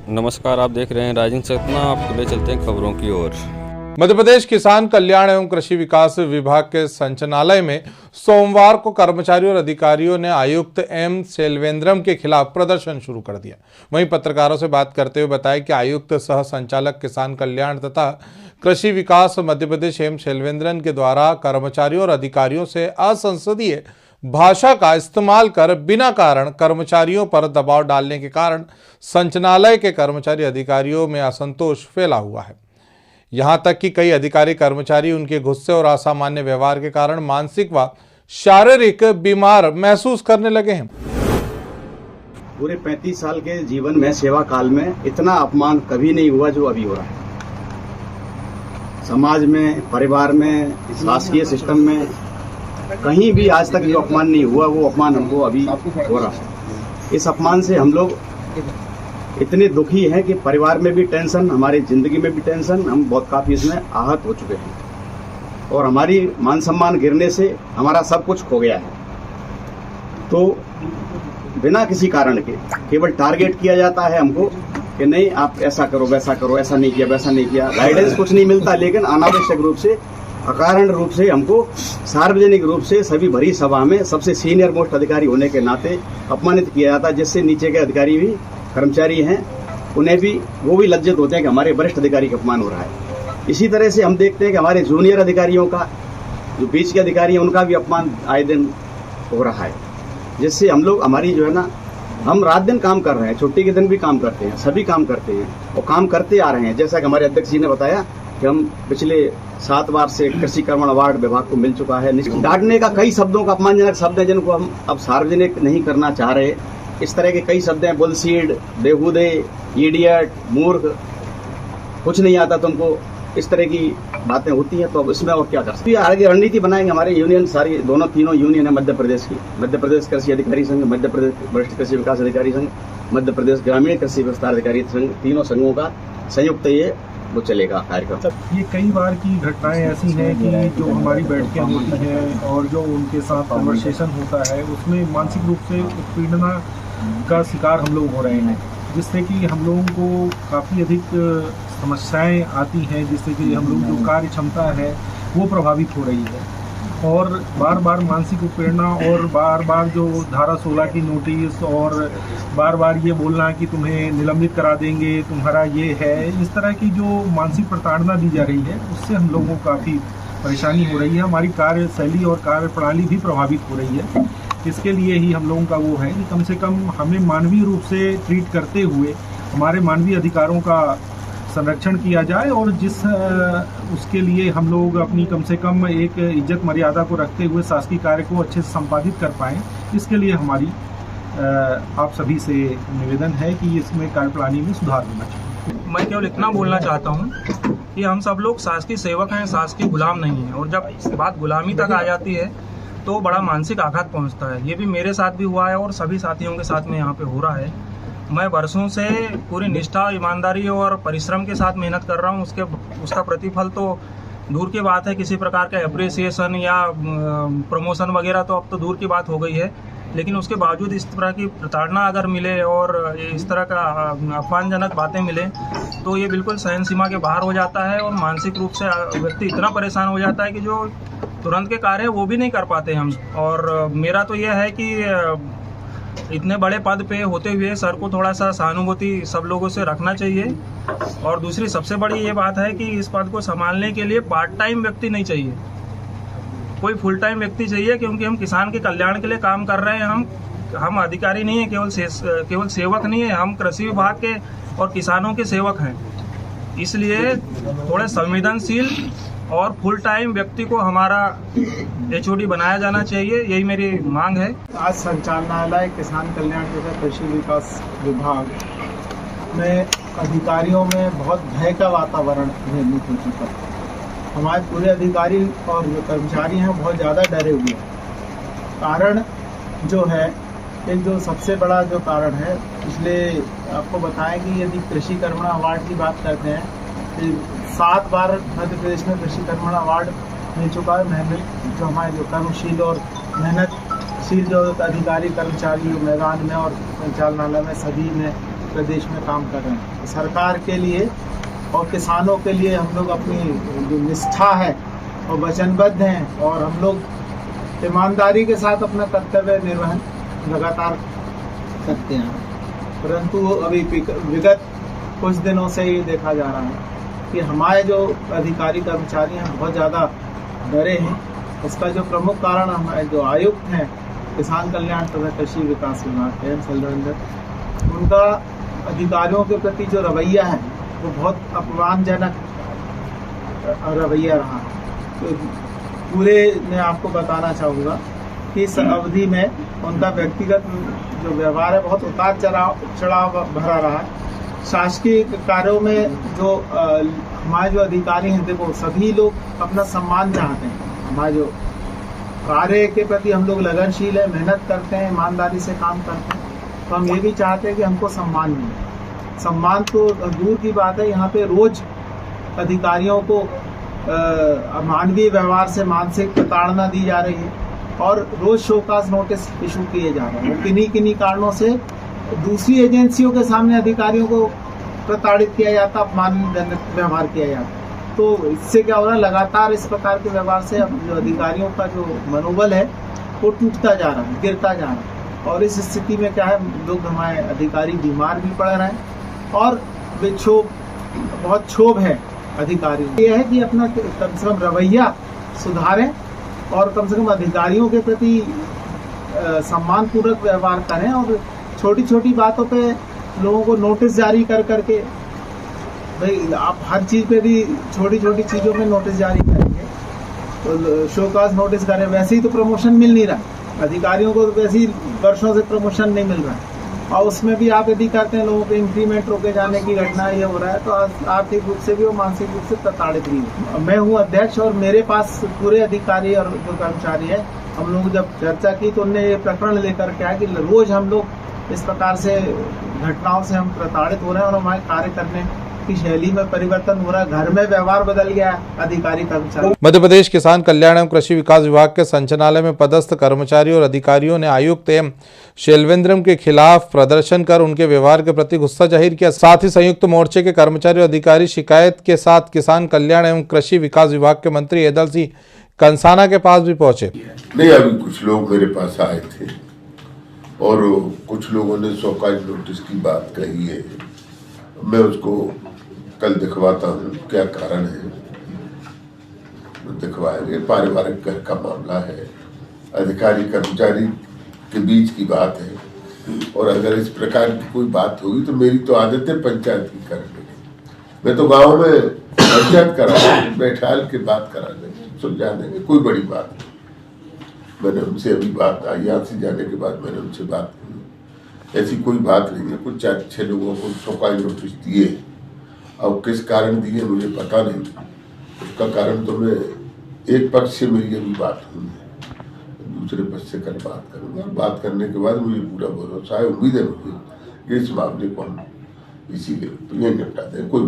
नमस्कार, आप देख रहे हैं राजन सतना। आपको ले चलते हैं खबरों की ओर। मध्य प्रदेश किसान कल्याण एवं कृषि विकास विभाग के संचालनालय में सोमवार को कर्मचारियों और अधिकारियों ने आयुक्त एम सेल्वेंद्रम के खिलाफ प्रदर्शन शुरू कर दिया। वहीं पत्रकारों से बात करते हुए बताया कि आयुक्त सह संचालक किसान कल्याण तथा कृषि विकास मध्य प्रदेश एम सेल्वेंद्रन के द्वारा कर्मचारियों और अधिकारियों से असंसदीय भाषा का इस्तेमाल कर बिना कारण कर्मचारियों पर दबाव डालने के कारण संचालनालय के कर्मचारी अधिकारियों में असंतोष फैला हुआ है। यहां तक कि कई अधिकारी कर्मचारी उनके गुस्से और असामान्य व्यवहार के कारण मानसिक व शारीरिक बीमार महसूस करने लगे हैं। पूरे 35 साल के जीवन में, सेवा काल में इतना अपमान कभी नहीं हुआ जो अभी हो रहा है। समाज में, परिवार में, शासकीय सिस्टम में कहीं भी आज तक जो अपमान नहीं हुआ वो अपमान हमको अभी हो रहा है। इस अपमान से हम लोग इतने दुखी हैं कि परिवार में भी टेंशन, हमारी जिंदगी में भी टेंशन, हम बहुत काफी इसमें आहत हो चुके हैं और हमारी मान सम्मान गिरने से हमारा सब कुछ खो गया है। तो बिना किसी कारण के केवल टारगेट किया जाता है हमको कि नहीं आप ऐसा करो, वैसा करो, ऐसा नहीं किया, वैसा नहीं किया। गाइडेंस कुछ नहीं मिलता, लेकिन अनावश्यक रूप से, अकारण रूप से हमको सार्वजनिक रूप से सभी भरी सभा में सबसे सीनियर मोस्ट अधिकारी होने के नाते अपमानित किया जाता है, जिससे नीचे के अधिकारी भी, कर्मचारी हैं, उन्हें भी, वो भी लज्जित होते हैं कि हमारे वरिष्ठ अधिकारी का अपमान हो रहा है। इसी तरह से हम देखते हैं कि हमारे जूनियर अधिकारियों का, जो बीच के अधिकारी हैं, उनका भी अपमान आए दिन हो रहा है, जिससे हम लोग, हमारी जो है ना, हम रात दिन काम कर रहे हैं, छुट्टी के दिन भी काम करते हैं, सभी काम करते हैं और काम करते आ रहे हैं। जैसा कि हमारे अध्यक्ष जी ने बताया कि हम पिछले 7 बार से कृषि कर्मण अवार्ड विभाग को मिल चुका है। डांटने का कई शब्दों का अपमानजनक शब्द है जिनको हम अब सार्वजनिक नहीं करना चाह रहे। इस तरह के कई शब्द हैं, बुलसीड, बेहूदे, इडियट, मूर्ख, कुछ नहीं आता तुमको, इस तरह की बातें होती हैं। तो अब इसमें और क्या कर सकते हैं? आगे रणनीति बनाएंगे। हमारे यूनियन सारी, तीनों यूनियन है मध्य प्रदेश की, मध्य प्रदेश कृषि अधिकारी संघ, मध्य प्रदेश वरिष्ठ कृषि विकास अधिकारी संघ, मध्य प्रदेश ग्रामीण कृषि विस्तार अधिकारी संघ, तीनों संघों का संयुक्त ये वो चलेगा कार्यक्रम। ये कई बार की घटनाएं ऐसी हैं कि जो हमारी बैठकें होती हैं और जो उनके साथ कन्वर्सेशन होता है, उसमें मानसिक रूप से उत्पीड़ना का शिकार हम लोग हो रहे हैं, जिससे कि हम लोगों को काफ़ी अधिक समस्याएं आती हैं, जिससे कि हम लोग जो कार्य क्षमता है वो प्रभावित हो रही है। और बार बार मानसिक उत्पीड़ना और बार बार जो धारा 16 की नोटिस और बार बार ये बोलना कि तुम्हें निलंबित करा देंगे, तुम्हारा ये है, इस तरह की जो मानसिक प्रताड़ना दी जा रही है, उससे हम लोगों को काफ़ी परेशानी हो रही है। हमारी कार्यशैली और कार्य प्रणाली भी प्रभावित हो रही है। इसके लिए ही हम लोगों का वो है कि कम से कम हमें मानवीय रूप से ट्रीट करते हुए हमारे मानवीय अधिकारों का संरक्षण किया जाए और उसके लिए हम लोग अपनी कम से कम एक इज्जत मर्यादा को रखते हुए शासकीय कार्य को अच्छे से संपादित कर पाएँ। इसके लिए हमारी आप सभी से निवेदन है कि इसमें कार्यप्रणाली में सुधार होना चाहिए। मैं केवल इतना बोलना चाहता हूँ कि हम सब लोग शासकीय सेवक हैं, शासकीय गुलाम नहीं हैं, और जब बात गुलामी तक आ जाती है तो बड़ा मानसिक आघात पहुँचता है। ये भी मेरे साथ भी हुआ है और सभी साथियों के साथ में यहाँ पे हो रहा है। मैं वर्षों से पूरी निष्ठा, ईमानदारी और परिश्रम के साथ मेहनत कर रहा हूँ। उसका प्रतिफल तो दूर की बात है, किसी प्रकार का अप्रिसिएशन या प्रमोशन वगैरह तो अब तो दूर की बात हो गई है, लेकिन उसके बावजूद इस तरह की प्रताड़ना अगर मिले और इस तरह का अपमानजनक बातें मिले तो ये बिल्कुल सहन सीमा के बाहर हो जाता है और मानसिक रूप से व्यक्ति इतना परेशान हो जाता है कि जो तुरंत के कार्य है वो भी नहीं कर पाते हम। और मेरा तो यह है कि इतने बड़े पद पे होते हुए सर को थोड़ा सा सहानुभूति सब लोगों से रखना चाहिए। और दूसरी सबसे बड़ी ये बात है कि इस पद को संभालने के लिए पार्ट टाइम व्यक्ति नहीं चाहिए, कोई फुल टाइम व्यक्ति चाहिए, क्योंकि हम किसान के कल्याण के लिए काम कर रहे हैं। हम अधिकारी नहीं है, केवल सेवक नहीं है, हम कृषि विभाग के और किसानों के सेवक हैं। इसलिए थोड़े संवेदनशील और फुल टाइम व्यक्ति को हमारा HOD बनाया जाना चाहिए, यही मेरी मांग है। आज संचालनालय किसान कल्याण तथा कृषि विकास विभाग में अधिकारियों में बहुत भय का वातावरण निर्मित हो चुका है। हमारे पूरे अधिकारी और जो कर्मचारी हैं बहुत ज़्यादा डरे हुए हैं। कारण जो है, एक जो सबसे बड़ा जो कारण है, इसलिए आपको बताएं कि यदि कृषि कर्मण अवार्ड की बात करते हैं, 7 बार मध्य प्रदेश में कृषि कर्मण अवार्ड मिल चुका है। जो हमारे जो कर्मशील और मेहनतशील जो अधिकारी कर्मचारी मैदान में और संचालनालय में सभी में प्रदेश में काम कर रहे हैं। सरकार के लिए और किसानों के लिए हम लोग अपनी जो निष्ठा है और वचनबद्ध हैं और हम लोग ईमानदारी के साथ अपना कर्तव्य निर्वहन लगातार करते हैं। परंतु अभी विगत कुछ दिनों से ये देखा जा रहा है कि हमारे जो अधिकारी कर्मचारी हैं बहुत ज़्यादा डरे हैं। इसका जो प्रमुख कारण हमारे जो आयुक्त हैं किसान कल्याण तथा कृषि विकास विभाग के सेल्वेंद्र, उनका अधिकारियों के प्रति जो रवैया है वो बहुत अपमानजनक रवैया रहा है। तो पूरे मैं आपको बताना चाहूँगा कि इस अवधि में उनका व्यक्तिगत जो व्यवहार है बहुत उतार चढ़ाव भरा रहा है। शासकीय कार्यों में जो हमारे जो अधिकारी हैं, देखो सभी लोग अपना सम्मान चाहते हैं। हमारे जो कार्य के प्रति हम लोग लगनशील है, मेहनत करते हैं, ईमानदारी से काम करते हैं, तो हम ये भी चाहते हैं कि हमको सम्मान मिले। सम्मान तो दूर की बात है, यहाँ पे रोज अधिकारियों को मानवीय व्यवहार से मानसिक प्रताड़ना दी जा रही है और रोज शोकाज नोटिस इशू किए जा रहे हैं। किन्हीं कारणों से दूसरी एजेंसियों के सामने अधिकारियों को प्रताड़ित किया जाता, अपमानजनक व्यवहार किया जाता। तो इससे क्या हो रहा है, लगातार इस प्रकार के व्यवहार से अब जो अधिकारियों का जो मनोबल है वो टूटता जा रहा है, गिरता जा रहा है। और इस स्थिति में क्या है, लोग हमारे अधिकारी बीमार भी पड़ रहे हैं और बहुत क्षोभ है अधिकारियों। ये है कि अपना कम से कम रवैया सुधारें और कम से कम अधिकारियों के प्रति सम्मानपूर्वक व्यवहार करें और छोटी छोटी बातों पे लोगों को नोटिस जारी करके, भाई आप हर चीज़ पे भी छोटी छोटी चीज़ों में नोटिस जारी करेंगे तो शोकाज नोटिस करें। वैसे ही तो प्रमोशन मिल नहीं रहा अधिकारियों को, वैसे ही वर्षों से प्रमोशन नहीं मिल रहा है और उसमें भी आप यदि करते हैं लोगों के इंक्रीमेंट रोके जाने की घटना ये हो रहा है, तो आर्थिक रूप से भी और मानसिक रूप से प्रताड़ित भी हो। मैं हूँ अध्यक्ष और मेरे पास पूरे अधिकारी और जो कर्मचारी है, हम लोग जब चर्चा की तो उनने ये प्रकरण लेकर के आया कि रोज हम लोग इस प्रकार से घटनाओं से हम प्रताड़ित हो रहे हैं और हमारे कार्य करने की शैली में परिवर्तन हो रहा है, घर में व्यवहार बदल गया अधिकारी कर्मचारी। मध्य प्रदेश किसान कल्याण एवं कृषि विकास विभाग के संचालनालय में पदस्थ कर्मचारियों और अधिकारियों ने आयुक्त एम शैलवेंद्रम के खिलाफ प्रदर्शन कर उनके व्यवहार के प्रति गुस्सा जाहिर किया। साथ ही संयुक्त मोर्चे के कर्मचारी और अधिकारी शिकायत के साथ किसान कल्याण एवं कृषि विकास विभाग के मंत्री एदल सिंह कंसाना के पास भी पहुंचे। नहीं, अभी कुछ लोग मेरे पास आए थे और कुछ लोगों ने शोकाज नोटिस की बात कही है। मैं उसको कल दिखवाता हूँ क्या कारण है, दिखवाएंगे। पारिवारिक घर का मामला है, अधिकारी कर्मचारी के बीच की बात है और अगर इस प्रकार की कोई बात होगी तो मेरी तो आदत है पंचायत की करने की। मैं तो गांव में पंचायत करा बैठाल के बात करा देंगे, सुलझा देंगे, कोई बड़ी बात नहीं। मैंने उनसे अभी बात आई, यहाँ से जाने के बाद मैंने उनसे बात की, ऐसी कोई बात नहीं है। कुछ 4-6 लोगों को शोकाज नोटिस दिए, अब किस कारण दिए मुझे पता नहीं, उसका कारण तो मैं एक पक्ष से मेरी अभी बात हुई है, दूसरे पक्ष से कल बात करूँगा। बात करने के बाद मुझे पूरा भरोसा है, उम्मीद है मुझे कि इस मामले को हम इसीलिए तो ये निपटा दें। कोई